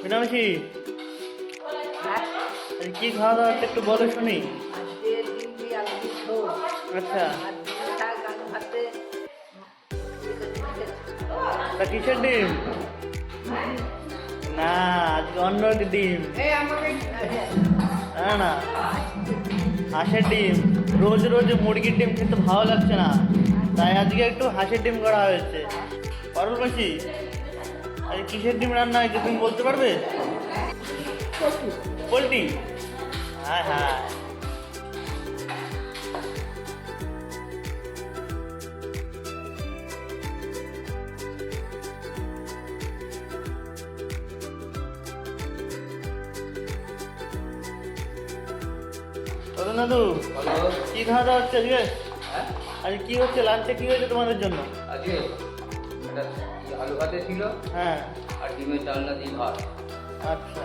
মিনামিশি, কি খাওয়া দাওয়া হচ্ছে একটু বলো শুনি। আচ্ছা, তা কিসের ডিম? না, আজকে অন্য ডিম। না না, হাঁসের ডিম। রোজ রোজ মুরগির ডিম খেতে ভালো লাগছে না, তাই আজকে একটু হাঁসের ডিম করা হয়েছে। পারুল মাসি, আজকে কিসের ডিম রান্না হয়েছে তুমি বলতে পারবে? পোলট্রি? হ্যাঁ হ্যাঁ। দাদু, কি খাওয়া দাওয়া হচ্ছে আজকে? আজকে কি হচ্ছে লাঞ্চে, কি হয়েছে তোমাদের জন্য? আজকে আলু ভাতে ছিল, হ্যাঁ, আর ডিমের ডালনা দিয়ে ভাত। আচ্ছা।